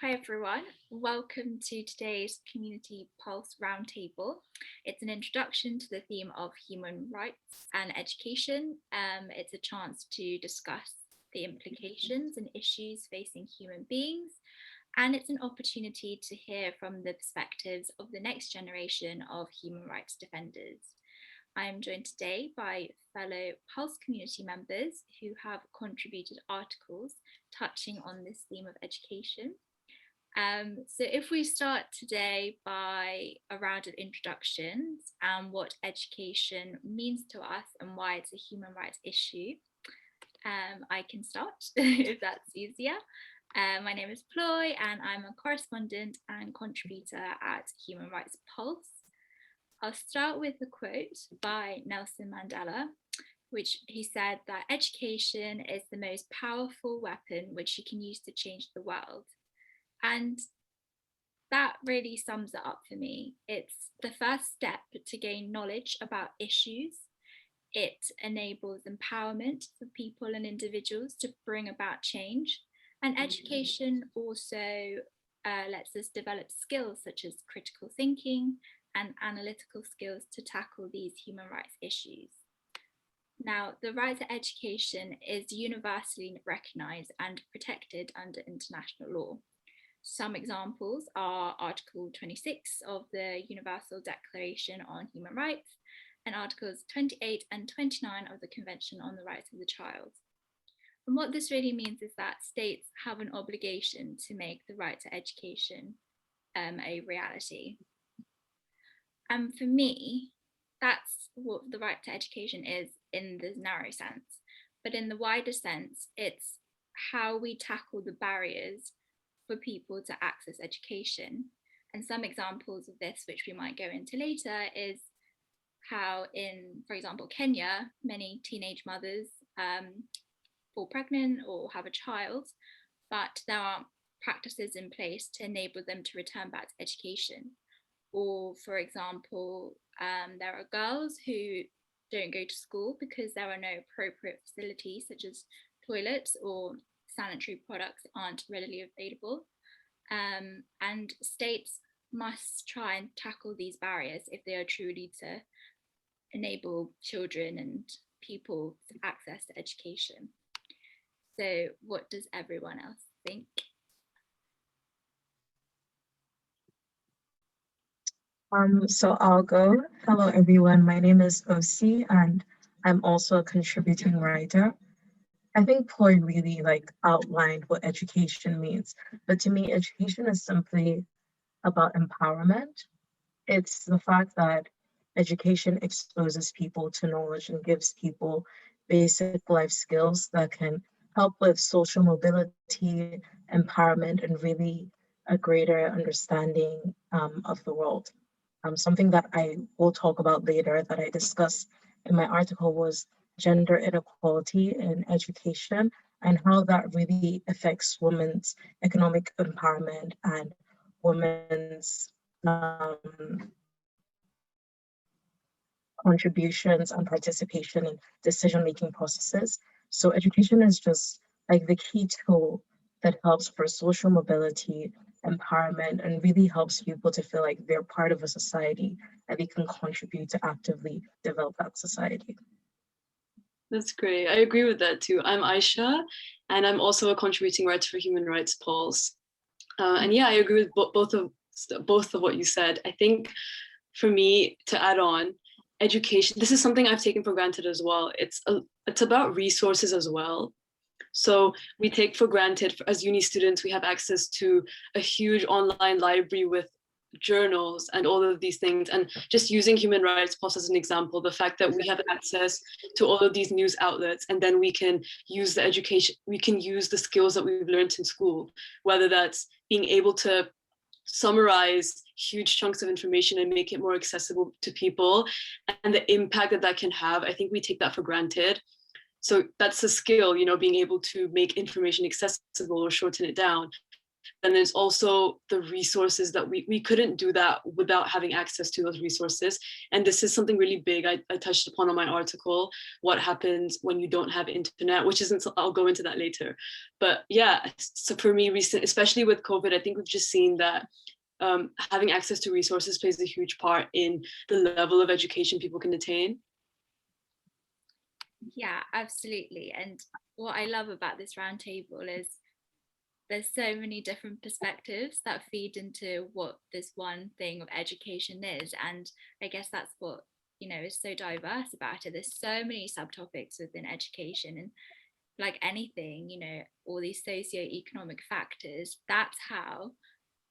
Hi everyone, welcome to today's Community Pulse Roundtable. It's an introduction to the theme of human rights and education. It's a chance to discuss the implications and issues facing human beings, and it's an opportunity to hear from the perspectives of the next generation of human rights defenders. I am joined today by fellow Pulse community members who have contributed articles touching on this theme of education. So if we start today by a round of introductions and what education means to us and why it's a human rights issue, I can start if that's easier. My name is Ploy and I'm a correspondent and contributor at Human Rights Pulse. I'll start with a quote by Nelson Mandela, which he said that education is the most powerful weapon which you can use to change the world. And that really sums it up for me. It's the first step to gain knowledge about issues. It enables empowerment for people and individuals to bring about change. And education also lets us develop skills such as critical thinking and analytical skills to tackle these human rights issues. Now, the right to education is universally recognized and protected under international law. Some examples are Article 26 of the Universal Declaration on Human Rights and Articles 28 and 29 of the Convention on the Rights of the Child. And what this really means is that states have an obligation to make the right to education a reality. And for me, that's what the right to education is in the narrow sense. But in the wider sense, it's how we tackle the barriers for people to access education. And some examples of this, which we might go into later, is how in, for example, Kenya, many teenage mothers fall pregnant or have a child, but there aren't practices in place to enable them to return back to education. Or, for example, there are girls who don't go to school because there are no appropriate facilities such as toilets or sanitary products aren't readily available. And states must try and tackle these barriers if they are truly to enable children and people to access to education. So what does everyone else think? So I'll go. Hello, everyone. My name is OC, and I'm also a contributing writer. I think Ploy really outlined what education means, but to me, education is simply about empowerment. It's the fact that education exposes people to knowledge and gives people basic life skills that can help with social mobility, empowerment, and really a greater understanding of the world. Something that I will talk about later that I discussed in my article was gender inequality in education and how that really affects women's economic empowerment and women's contributions and participation in decision-making processes. So education is just like the key tool that helps for social mobility, empowerment, and really helps people to feel like they're part of a society and they can contribute to actively develop that society. That's great. I agree with that too. I'm Aisha, and I'm also a contributing writer for Human Rights Pulse. And yeah, I agree with both of what you said. I think for me to add on, education, this is something I've taken for granted as well. It's about resources as well. So we take for granted, as uni students, we have access to a huge online library with journals and all of these things. And just using Human Rights Pulse as an example, the fact that we have access to all of these news outlets, and then we can use the education, we can use the skills that we've learned in school, whether that's being able to summarize huge chunks of information and make it more accessible to people, and the impact that can have. I think we take that for granted. So that's a skill, being able to make information accessible or shorten it down. Then there's also the resources that we couldn't do that without having access to those resources. And this is something really big I touched upon on my article, what happens when you don't have internet, which isn't, I'll go into that later. But yeah, so for me, especially with COVID, I think we've just seen that having access to resources plays a huge part in the level of education people can attain. Yeah, absolutely. And what I love about this roundtable is there's so many different perspectives that feed into what this one thing of education is. And I guess that's what, is so diverse about it. There's so many subtopics within education, and like anything, all these socio-economic factors, that's how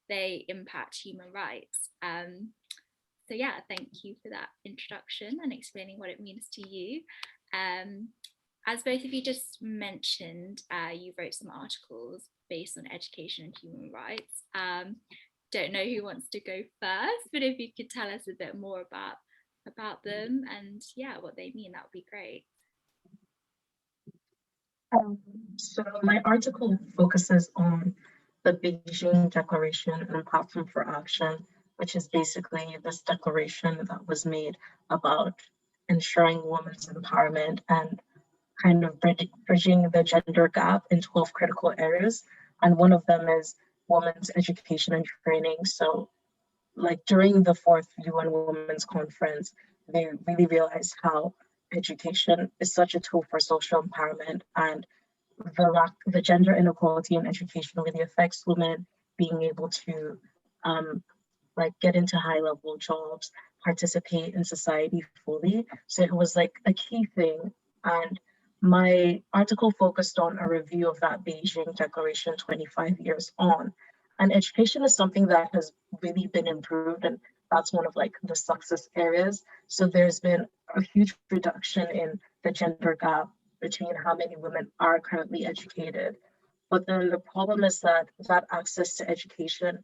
they impact human rights. So yeah, thank you for that introduction and explaining what it means to you. As both of you just mentioned, you wrote some articles based on education and human rights. Don't know who wants to go first, but if you could tell us a bit more about them and what they mean, that would be great. So my article focuses on the Beijing Declaration and Platform for Action, which is basically this declaration that was made about ensuring women's empowerment and kind of bridging the gender gap in 12 critical areas. And one of them is women's education and training. So like during the 4th UN Women's Conference, they really realized how education is such a tool for social empowerment, and the gender inequality in education really affects women being able to like get into high level jobs, participate in society fully. So it was like a key thing. And my article focused on a review of that Beijing Declaration 25 years on. And education is something that has really been improved, and that's one of like the success areas. So there's been a huge reduction in the gender gap between how many women are currently educated. But then the problem is that that access to education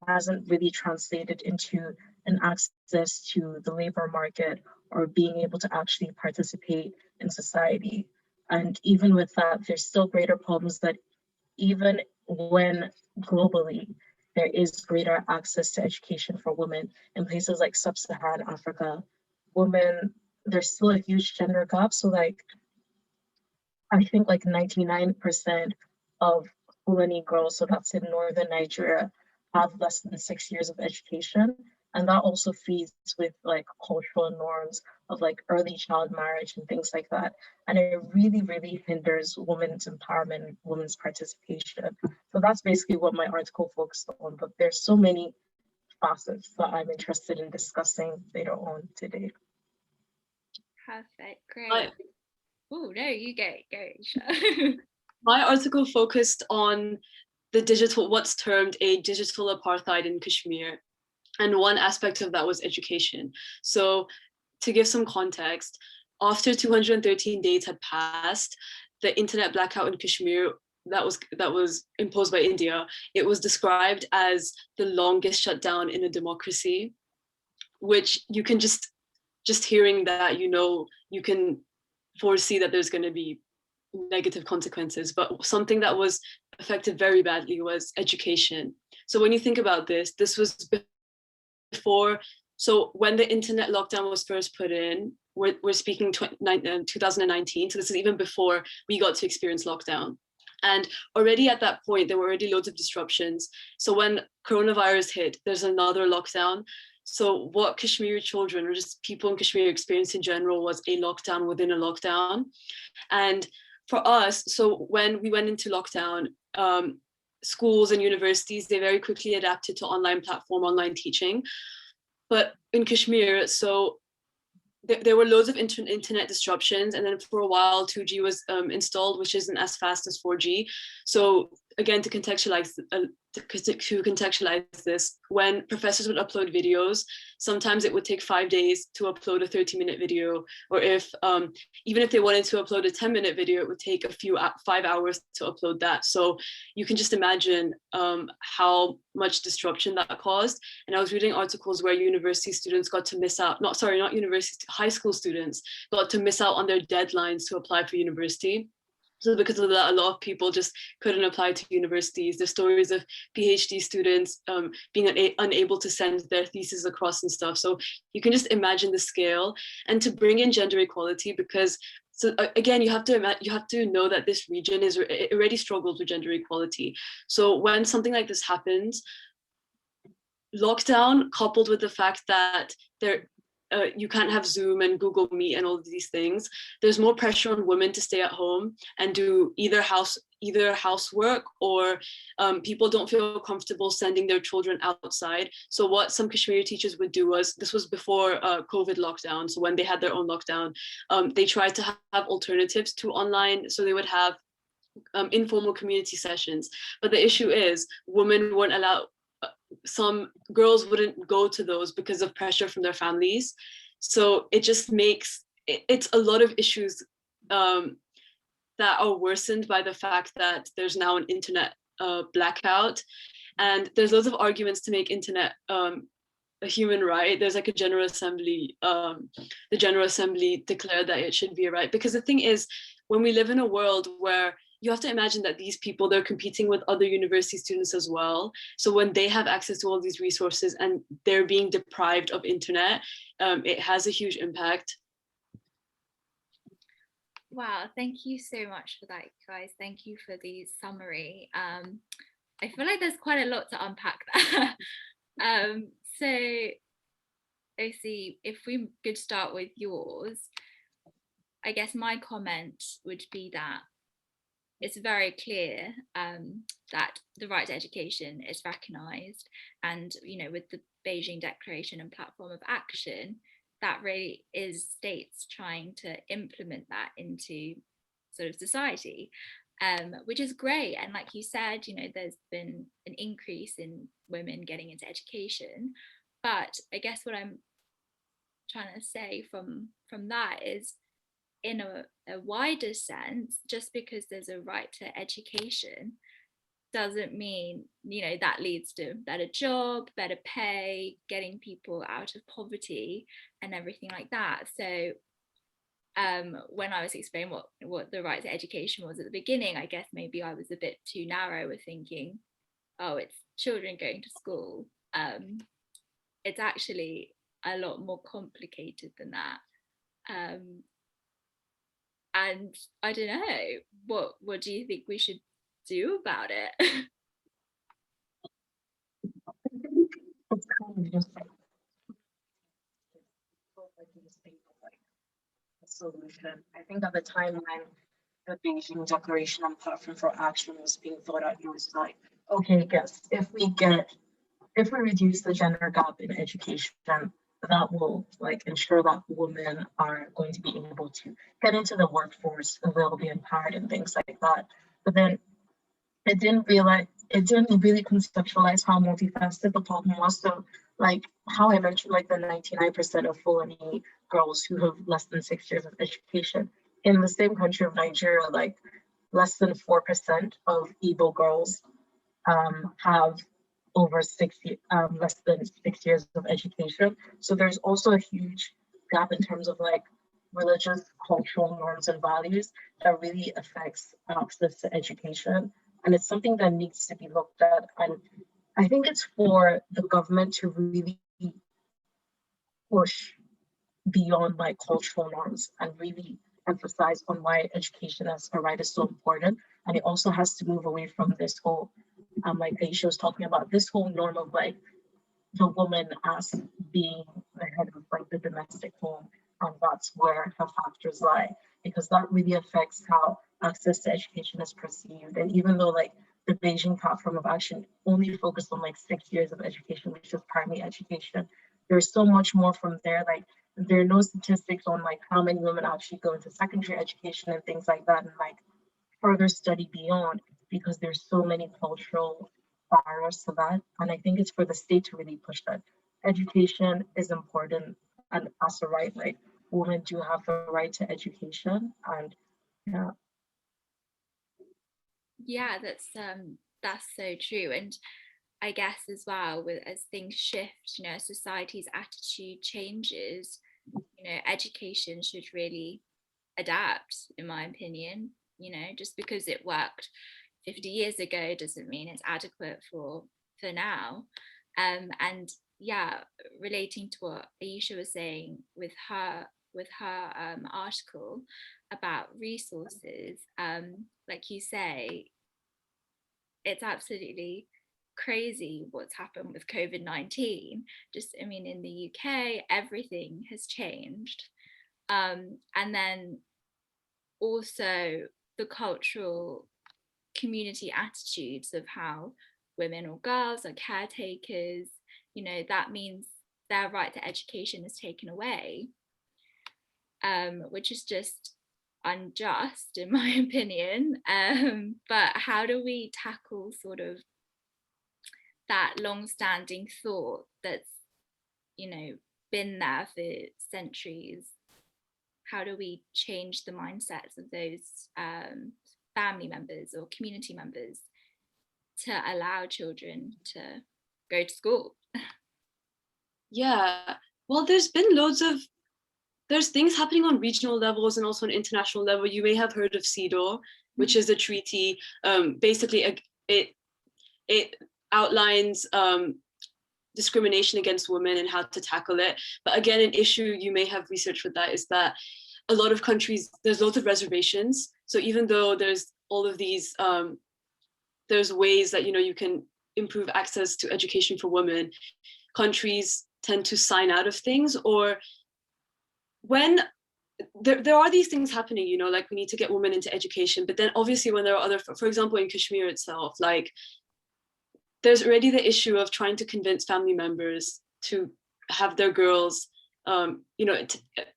hasn't really translated into an access to the labor market or being able to actually participate in society. And even with that, there's still greater problems that even when globally there is greater access to education for women in places like sub-Saharan Africa, women, there's still a huge gender gap. So like, I think like 99% of Fulani girls, so that's in northern Nigeria, have less than 6 years of education. And that also feeds with like cultural norms of like early child marriage and things like that. And it really, really hinders women's empowerment, women's participation. So that's basically what my article focused on, but there's so many facets that I'm interested in discussing later on today. Perfect, great. Oh no, you go, Isha. My article focused on what's termed a digital apartheid in Kashmir. And one aspect of that was education. So to give some context, after 213 days had passed, the internet blackout in Kashmir that was imposed by India, it was described as the longest shutdown in a democracy, which you can just hearing that, you can foresee that there's going to be negative consequences. But something that was affected very badly was education. So when you think about this was before, so when the internet lockdown was first put in, we're speaking 2019, so this is even before we got to experience lockdown. And already at that point, there were already loads of disruptions. So when coronavirus hit, there's another lockdown. So what Kashmiri children, or just people in Kashmir, experienced in general was a lockdown within a lockdown. And for us, so when we went into lockdown, schools and universities, they very quickly adapted to online teaching. But in Kashmir, so there were loads of internet disruptions, and then for a while 2G was installed, which isn't as fast as 4G. So again, to contextualize this, when professors would upload videos, sometimes it would take 5 days to upload a 30-minute video, or if even if they wanted to upload a 10-minute video, it would take 5 hours to upload that. So you can just imagine how much disruption that caused. And I was reading articles where university students got to miss out, high school students got to miss out on their deadlines to apply for university. So because of that, a lot of people just couldn't apply to universities. There's stories of PhD students being unable to send their thesis across and stuff. So you can just imagine the scale. And to bring in gender equality, because so again, you have to know that this region it already struggles with gender equality. So when something like this happens, lockdown coupled with the fact that you can't have Zoom and Google Meet and all of these things, there's more pressure on women to stay at home and do either housework, or people don't feel comfortable sending their children outside. So what some Kashmiri teachers would do this was before COVID lockdown. So when they had their own lockdown, they tried to have alternatives to online. So they would have informal community sessions. But the issue is women weren't allowed, some girls wouldn't go to those because of pressure from their families. So it just makes it's a lot of issues that are worsened by the fact that there's now an internet blackout, and there's lots of arguments to make internet a human right. There's like a General Assembly, the General Assembly declared that it should be a right, because the thing is, when we live in a world where you have to imagine that these people, they're competing with other university students as well. So when they have access to all these resources and they're being deprived of internet, it has a huge impact. Wow, thank you so much for that, guys. Thank you for the summary. I feel like there's quite a lot to unpack there. So, OC, if we could start with yours, I guess my comment would be that it's very clear that the right to education is recognised, and with the Beijing Declaration and Platform of Action, that really is states trying to implement that into sort of society, which is great. And like you said, there's been an increase in women getting into education, but I guess what I'm trying to say from that is, in a wider sense, just because there's a right to education doesn't mean that leads to better job, better pay, getting people out of poverty and everything like that. So when I was explaining what the right to education was at the beginning, I guess maybe I was a bit too narrow with thinking, oh, it's children going to school. It's actually a lot more complicated than that. And I don't know, what do you think we should do about it? It's kind of just like a solution. I think at the time when the Beijing Declaration on Platform for Action was being thought out, it was like, okay, yes, if we reduce the gender gap in education, that will ensure that women are going to be able to get into the workforce and they'll be empowered and things like that. But then it didn't really conceptualize how multifaceted the problem was. So how I mentioned, the 99% of Fulani girls who have less than 6 years of education. In the same country of Nigeria, less than 4% of Igbo girls have over less than 6 years of education. So there's also a huge gap in terms of religious, cultural norms and values that really affects access to education. And it's something that needs to be looked at. And I think it's for the government to really push beyond cultural norms and really emphasize on why education as a right is so important. And it also has to move away from this whole, like Aisha was talking about, this whole norm of the woman as being the head of the domestic home, and that's where her factors lie, because that really affects how access to education is perceived. And even though the Beijing Platform of Action only focused on 6 years of education, which is primary education, there's so much more from there. There are no statistics on how many women actually go into secondary education and things like that, and further study beyond, because there's so many cultural barriers to that. And I think it's for the state to really push that. Education is important, and as a right, women do have the right to education. And yeah. Yeah, that's so true. And I guess as well, as things shift, as society's attitude changes, education should really adapt, in my opinion. you know, just because it worked 50 years ago doesn't mean it's adequate for now. And yeah, relating to what Aisha was saying with her article about resources, like you say, it's absolutely crazy what's happened with COVID-19. Just, I mean, in the UK, everything has changed. And then also the cultural community attitudes of how women or girls are caretakers, you know, that means their right to education is taken away, which is just unjust in my opinion. But how do we tackle sort of that long-standing thought that's, you know, been there for centuries? How do we change the mindsets of those family members or community members to allow children to go to school? Yeah, well, there's things happening on regional levels and also on international level. You may have heard of CEDAW, which is a treaty. Basically, it outlines discrimination against women and how to tackle it. But again, an issue you may have researched with that is that a lot of countries, there's lots of reservations. So even though there's all of these, there's ways that, you know, you can improve access to education for women, countries tend to sign out of things, or when there are these things happening, you know, like we need to get women into education, but then obviously when there are other, for example, in Kashmir itself, like there's already the issue of trying to convince family members to have their girls, you know,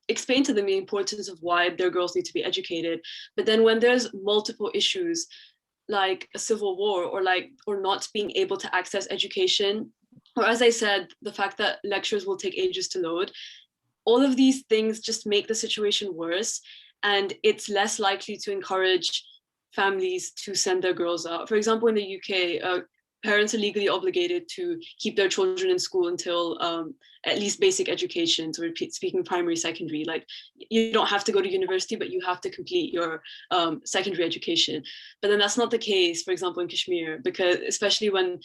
explain to them the importance of why their girls need to be educated. But then when there's multiple issues like a civil war or not being able to access education, or as I said, the fact that lectures will take ages to load, all of these things just make the situation worse, and it's less likely to encourage families to send their girls out. For example, in the UK, parents are legally obligated to keep their children in school until at least basic education. So speaking primary, secondary, like you don't have to go to university, but you have to complete your secondary education. But then that's not the case, for example, in Kashmir, because especially when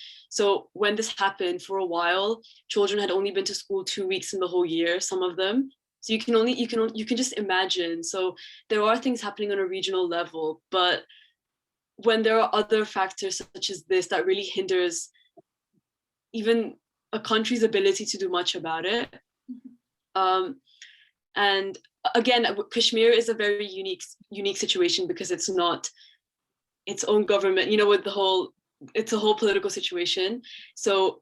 this happened, for a while, children had only been to school 2 weeks in the whole year, some of them. So you can just imagine. So there are things happening on a regional level, but when there are other factors such as this that really hinders even a country's ability to do much about it. And again, Kashmir is a very unique situation because it's not its own government, you know, with it's a whole political situation. So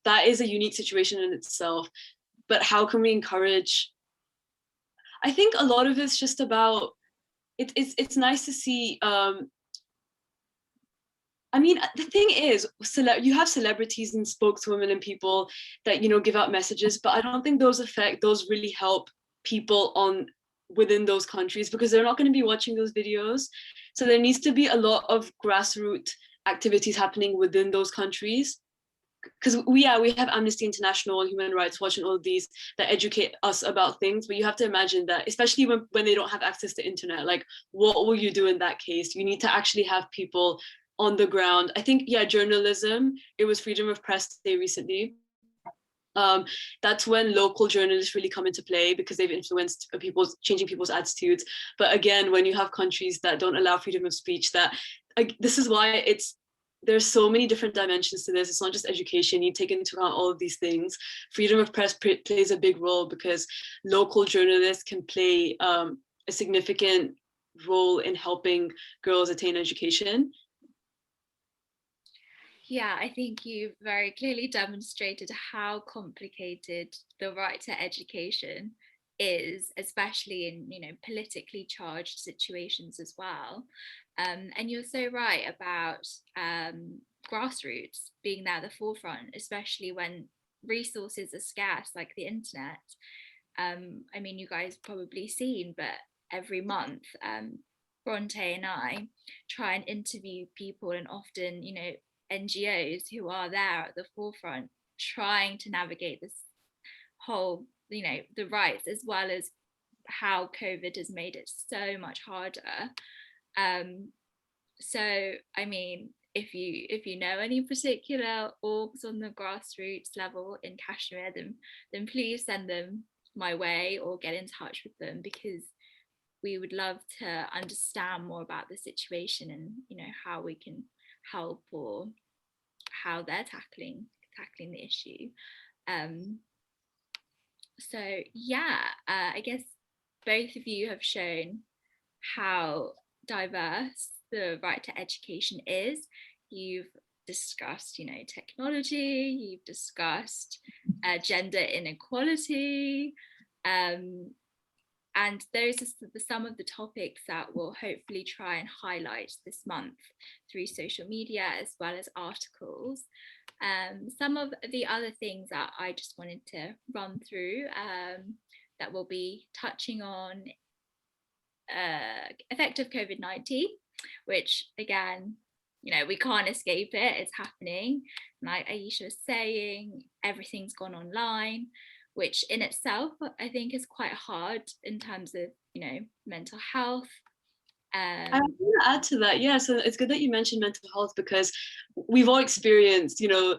that is a unique situation in itself. But how can we encourage? I think a lot of it's just about, it's nice to see. I mean, the thing is, you have celebrities and spokeswomen and people that, you know, give out messages, but I don't think those really help people within those countries, because they're not going to be watching those videos. So there needs to be a lot of grassroots activities happening within those countries. Because we have Amnesty International and Human Rights Watch and all of these that educate us about things, but you have to imagine that, especially when they don't have access to internet, like what will you do in that case? You need to actually have people on the ground. I think, journalism, it was Freedom of Press Day recently. That's when local journalists really come into play because they've influenced changing people's attitudes. But again, when you have countries that don't allow freedom of speech, this is why there's so many different dimensions to this. It's not just education. You take into account all of these things. Freedom of press plays a big role because local journalists can play a significant role in helping girls attain education. Yeah, I think you very clearly demonstrated how complicated the right to education is, especially in, you know, politically charged situations as well. And you're so right about grassroots being there at the forefront, especially when resources are scarce, like the internet. I mean, you guys probably seen, but every month, Bronte and I try and interview people, and often, you know, NGOs who are there at the forefront trying to navigate this whole, you know, the rights as well as how COVID has made it so much harder. So I mean, if you know any particular orgs on the grassroots level in Kashmir, then please send them my way or get in touch with them, because we would love to understand more about the situation and, you know, how we can help or how they're tackling the issue. So yeah, I guess both of you have shown how diverse the right to education is. You've discussed, you know, technology, you've discussed gender inequality, and those are some of the topics that we'll hopefully try and highlight this month through social media as well as articles. Some of the other things that I just wanted to run through that we'll be touching on: effect of COVID-19, which again, you know, we can't escape it, it's happening. Like Aisha was saying, everything's gone online, which in itself I think is quite hard in terms of, you know, mental health. I want to add to that, yeah, so it's good that you mentioned mental health, because we've all experienced, you know,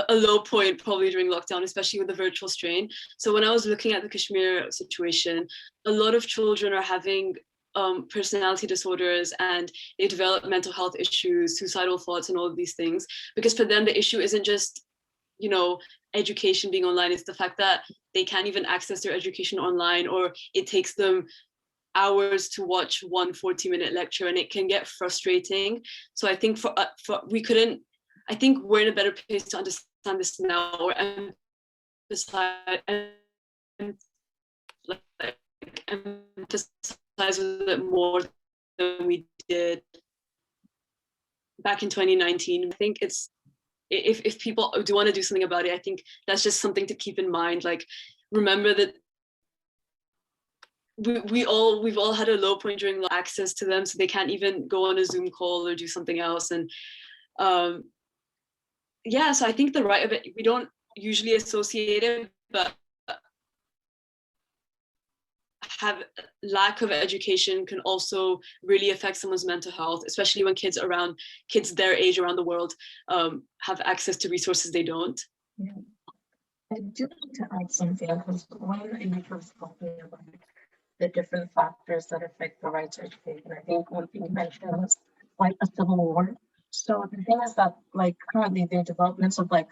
a low point probably during lockdown, especially with the virtual strain. So when I was looking at the Kashmir situation, a lot of children are having personality disorders, and they develop mental health issues, suicidal thoughts, and all of these things, because for them the issue isn't just, you know, education being online, it's the fact that they can't even access their education online, or it takes them hours to watch one 40-minute lecture, and it can get frustrating. So I think I think we're in a better place to understand this now, or emphasize with it more than we did back in 2019. I think it's, if people do want to do something about it, I think that's just something to keep in mind. Like, remember that we've all had a low point during access to them, so they can't even go on a Zoom call or do something else. And yeah, so I think the right of it, we don't usually associate it, but have lack of education can also really affect someone's mental health, especially when kids their age around the world have access to resources they don't. Yeah. I do need to add something, because when Anisha was talking about the different factors that affect the right to education, I think one thing you mentioned was like a civil war. So the thing is that, like, currently the developments of like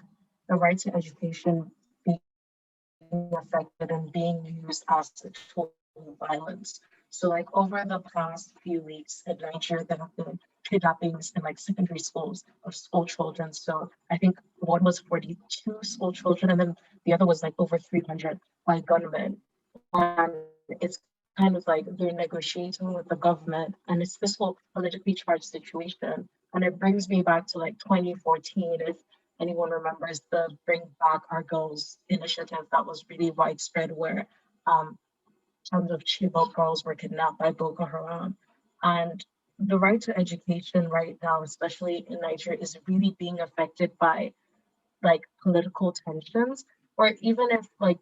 the right to education being affected and being used as a tool of violence. So like over the past few weeks in Nigeria, there have been kidnappings in like secondary schools of school children. So I think one was 42 school children, and then the other was like over 300 by gunmen. And it's kind of like they're negotiating with the government, and it's this whole politically charged situation. And it brings me back to like 2014, if anyone remembers the Bring Back Our Girls initiative that was really widespread, where tons of Chibok girls were kidnapped by Boko Haram. And the right to education right now, especially in Nigeria, is really being affected by like political tensions, or even if like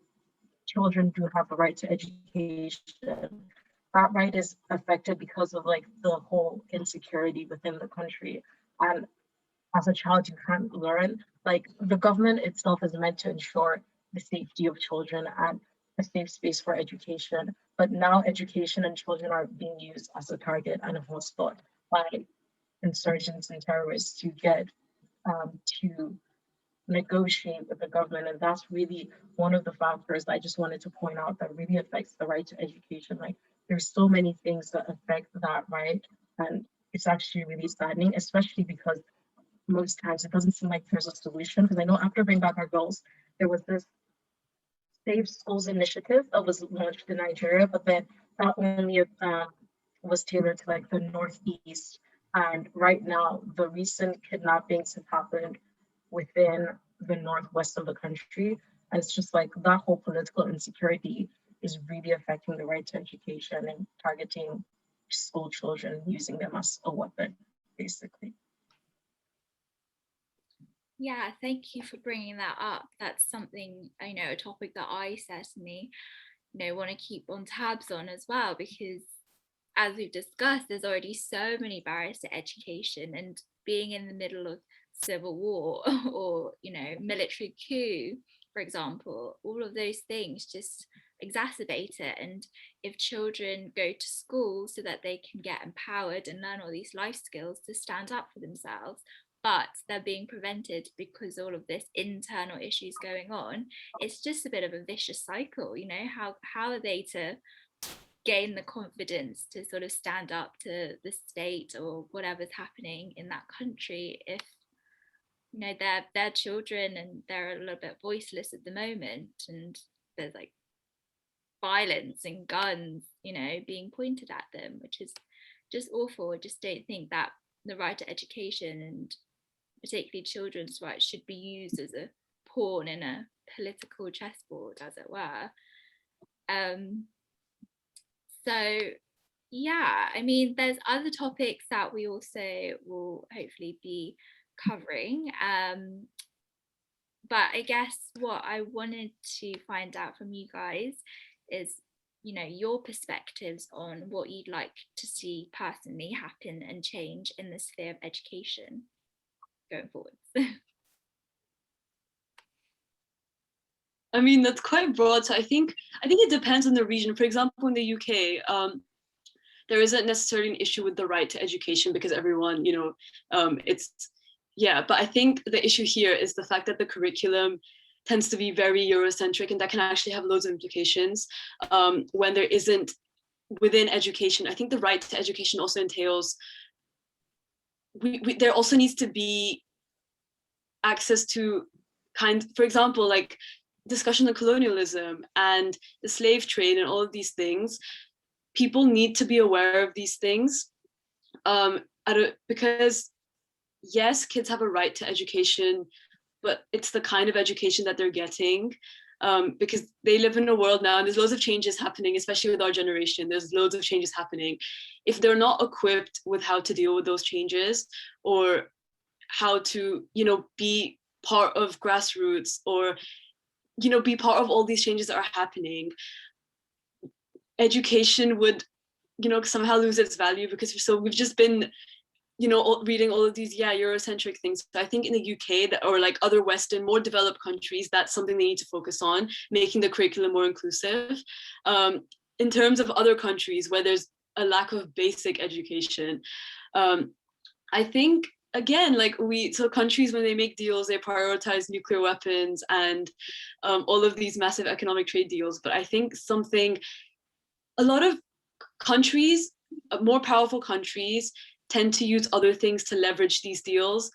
children do have the right to education, that right is affected because of like the whole insecurity within the country. And as a child, you can't learn. Like, the government itself is meant to ensure the safety of children and a safe space for education. But now education and children are being used as a target and a hotspot by insurgents and terrorists to get to negotiate with the government. And that's really one of the factors that I just wanted to point out that really affects the right to education. Like, there's so many things that affect that right. And it's actually really saddening, especially because most times it doesn't seem like there's a solution. Because I know after Bring Back Our Girls, there was this Safe Schools initiative that was launched in Nigeria, but then that only was tailored to like the Northeast. And right now, the recent kidnappings have happened within the Northwest of the country. And it's just like that whole political insecurity is really affecting the right to education and targeting school children, using them as a weapon, basically. Yeah, thank you for bringing that up. That's something, I know, a topic that I certainly want to keep on tabs on as well, because as we've discussed, there's already so many barriers to education, and being in the middle of civil war or military coup, for example, all of those things just exacerbate it. And if children go to school so that they can get empowered and learn all these life skills to stand up for themselves, but they're being prevented because all of this internal issues going on, it's just a bit of a vicious cycle. How are they to gain the confidence to sort of stand up to the state or whatever's happening in that country if they're children and they're a little bit voiceless at the moment, and there's like violence and guns being pointed at them, which is just awful. I just don't think that the right to education, and particularly children's rights, should be used as a pawn in a political chessboard, as it were. So yeah, I mean, there's other topics that we also will hopefully be covering, but I guess what I wanted to find out from you guys is your perspectives on what you'd like to see personally happen and change in the sphere of education going forwards. I mean, that's quite broad. So I think it depends on the region. For example, in the UK, there isn't necessarily an issue with the right to education because everyone, but I think the issue here is the fact that the curriculum tends to be very Eurocentric, and that can actually have loads of implications when there isn't within education. I think the right to education also entails, there also needs to be access to for example, like discussion of colonialism and the slave trade and all of these things. People need to be aware of these things because yes, kids have a right to education, but it's the kind of education that they're getting because they live in a world now and there's loads of changes happening, especially with our generation. There's loads of changes happening. If they're not equipped with how to deal with those changes or how to, be part of grassroots or, be part of all these changes that are happening, education would, somehow lose its value because we've just been, reading all of these, Eurocentric things. So I think in the UK or like other Western, more developed countries, that's something they need to focus on, making the curriculum more inclusive. In terms of other countries where there's a lack of basic education, I think, again, so countries, when they make deals, they prioritize nuclear weapons and all of these massive economic trade deals. But I think a lot of countries, more powerful countries, tend to use other things to leverage these deals.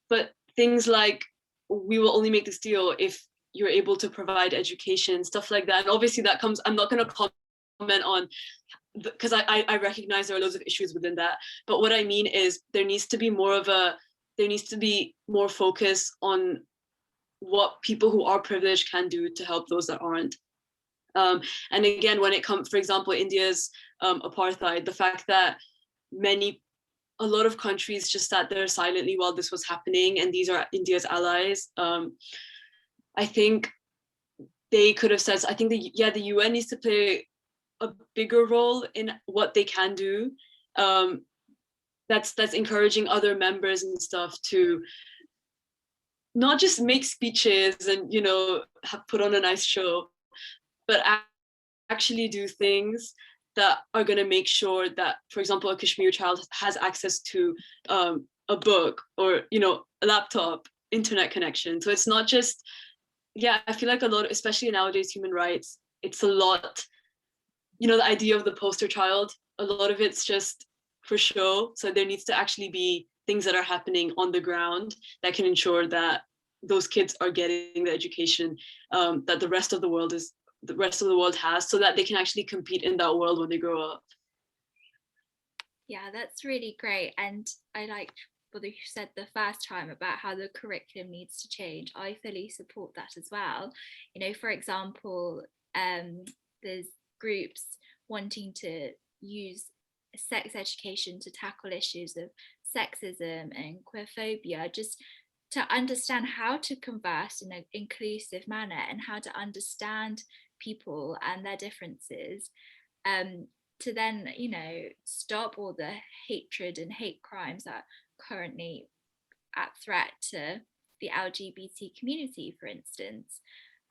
But things like, we will only make this deal if you're able to provide education, stuff like that. And obviously that comes, I'm not going to comment on, because I recognize there are loads of issues within that. But what I mean is there needs to be more focus on what people who are privileged can do to help those that aren't. And again, when it comes, for example, India's apartheid, the fact that a lot of countries just sat there silently while this was happening, and these are India's allies. I think they could have said, I think the UN needs to play a bigger role in what they can do. That's encouraging other members and stuff to not just make speeches and have put on a nice show, but actually do things that are going to make sure that, for example, a Kashmir child has access to a book or a laptop, internet connection. So it's not just, I feel like a lot, especially nowadays, human rights, it's a lot, the idea of the poster child, a lot of it's just for show. So there needs to actually be things that are happening on the ground that can ensure that those kids are getting the education that the rest of the world has, so that they can actually compete in that world when they grow up. Yeah, that's really great. And I liked what you said the first time about how the curriculum needs to change. I fully support that as well. For example, there's groups wanting to use sex education to tackle issues of sexism and queerphobia, just to understand how to converse in an inclusive manner and how to understand people and their differences, to then, stop all the hatred and hate crimes that are currently at threat to the LGBT community, for instance.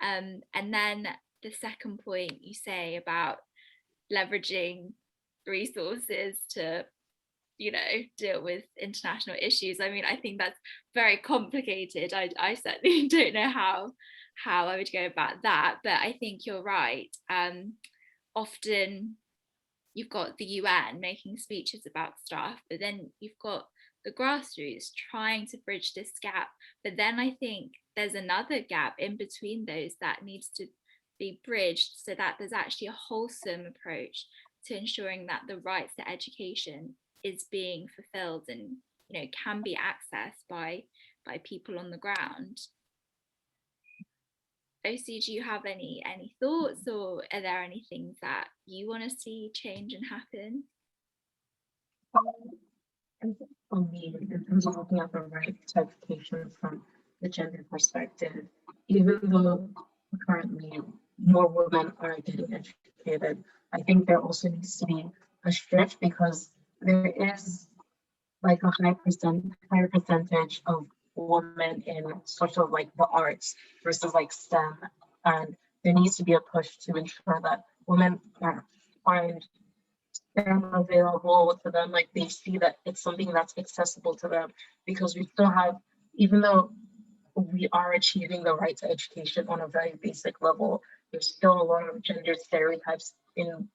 And then the second point you say about leveraging resources to deal with international issues. I mean, I think that's very complicated. I certainly don't know how I would go about that, but I think you're right. Often you've got the UN making speeches about stuff, but then you've got the grassroots trying to bridge this gap. But then I think there's another gap in between those that needs to be bridged, so that there's actually a wholesome approach to ensuring that the rights to education is being fulfilled and can be accessed by people on the ground. OC, do you have any thoughts, or are there any things that you want to see change and happen? I think for me, in terms of looking at the right to education from the gender perspective, even though currently more women are getting educated, I think there also needs to be a stretch, because there is like a higher percentage of women in sort of like the arts versus like STEM, and there needs to be a push to ensure that women find STEM available to them, like they see that it's something that's accessible to them, because we still have, even though we are achieving the right to education on a very basic level, there's still a lot of gender stereotypes in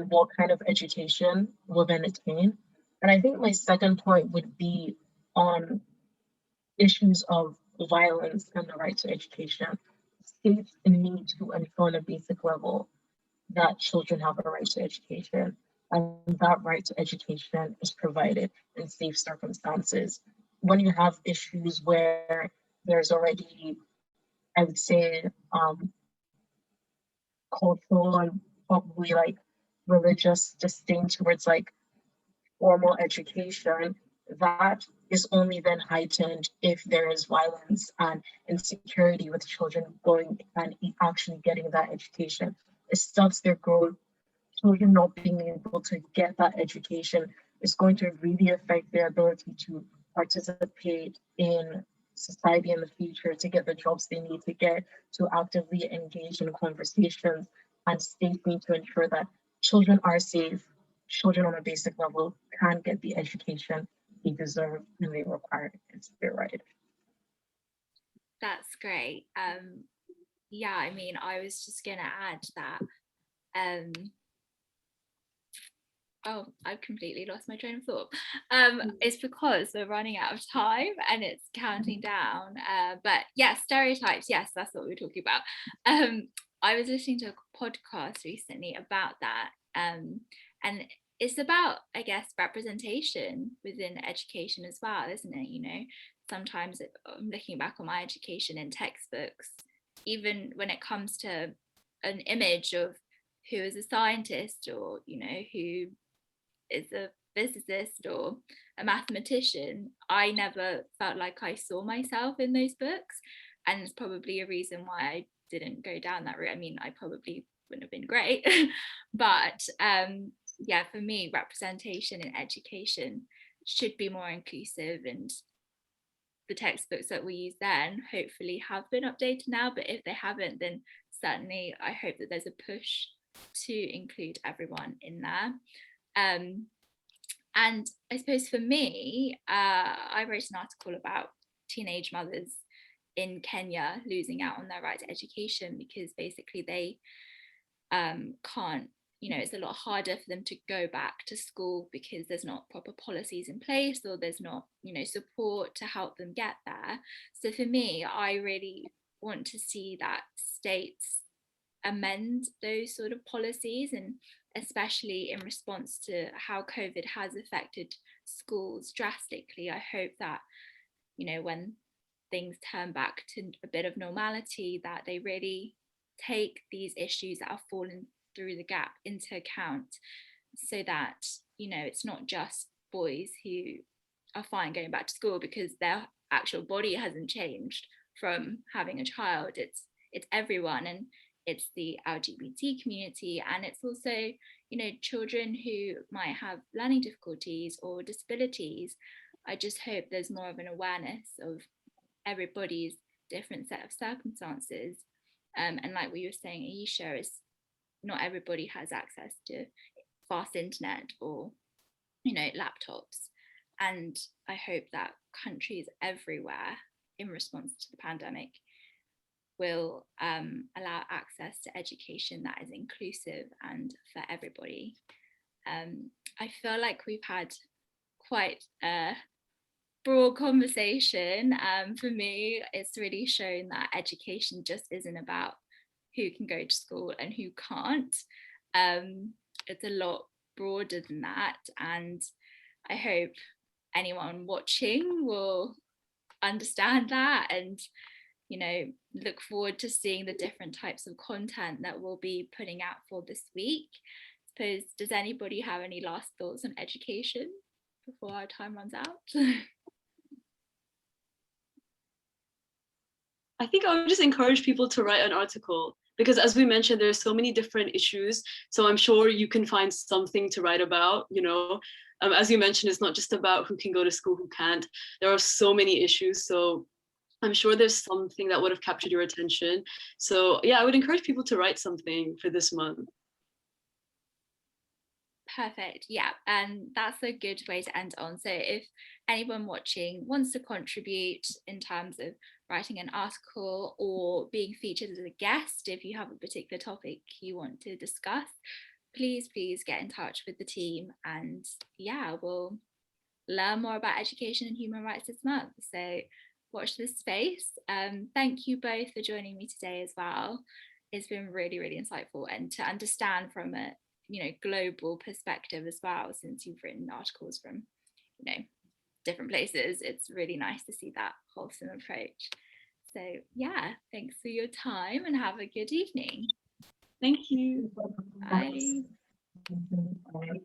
what kind of education women attain. And I think my second point would be on issues of violence and the right to education. States need to ensure on a basic level that children have a right to education, and that right to education is provided in safe circumstances. When you have issues where there's already, I would say, cultural and probably like religious disdain towards like formal education, that is only then heightened if there is violence and insecurity with children going and actually getting that education. It stops their growth. Children not being able to get that education is going to really affect their ability to participate in society in the future, to get the jobs they need to get, to actively engage in conversations. And states need to ensure that children are safe, children on a basic level can get the education they deserve and they require. It's their right. That's great. Yeah, I mean, I was just gonna add that oh, I've completely lost my train of thought. It's because we're running out of time and it's counting down. But yes, stereotypes, yes, that's what we're talking about. I was listening to a podcast recently about that. And it's about, I guess, representation within education as well, isn't it? Sometimes I'm looking back on my education in textbooks, even when it comes to an image of who is a scientist, or who is a physicist or a mathematician, I never felt like I saw myself in those books, and it's probably a reason why I didn't go down that route. I mean, I probably wouldn't have been great, but yeah, for me, representation in education should be more inclusive, and the textbooks that we use then hopefully have been updated now, but if they haven't, then certainly I hope that there's a push to include everyone in there. And I suppose for me, I wrote an article about teenage mothers in Kenya losing out on their right to education because basically they can't, it's a lot harder for them to go back to school because there's not proper policies in place, or there's not, support to help them get there. So for me, I really want to see that states amend those sort of policies, and especially in response to how COVID has affected schools drastically. I hope that, when things turn back to a bit of normality, that they really take these issues that are falling through the gap into account, so that, it's not just boys who are fine going back to school because their actual body hasn't changed from having a child. It's everyone. And it's the LGBT community, and it's also, you know, children who might have learning difficulties or disabilities. I just hope there's more of an awareness of everybody's different set of circumstances. And like we were saying, Aisha, is not everybody has access to fast internet or, you know, laptops. And I hope that countries everywhere, in response to the pandemic, will allow access to education that is inclusive and for everybody. I feel like we've had quite a broad conversation. For me, it's really shown that education just isn't about who can go to school and who can't. It's a lot broader than that, and I hope anyone watching will understand that and, you know, look forward to seeing the different types of content that we'll be putting out for this week. I suppose, does anybody have any last thoughts on education before our time runs out? I think I would just encourage people to write an article, because as we mentioned, there's so many different issues. So I'm sure you can find something to write about, you know. As you mentioned, it's not just about who can go to school, who can't. There are so many issues. So I'm sure there's something that would have captured your attention. So yeah, I would encourage people to write something for this month. Perfect. Yeah, and that's a good way to end on. So if anyone watching wants to contribute in terms of writing an article or being featured as a guest, if you have a particular topic you want to discuss, please get in touch with the team, and yeah, we'll learn more about education and human rights this month. So watch this space. Thank you both for joining me today as well. It's been really, really insightful, and to understand from a, you know, global perspective as well, since you've written articles from, you know, different places. It's really nice to see that wholesome approach. So yeah, thanks for your time and have a good evening. Thank you. Bye. Bye.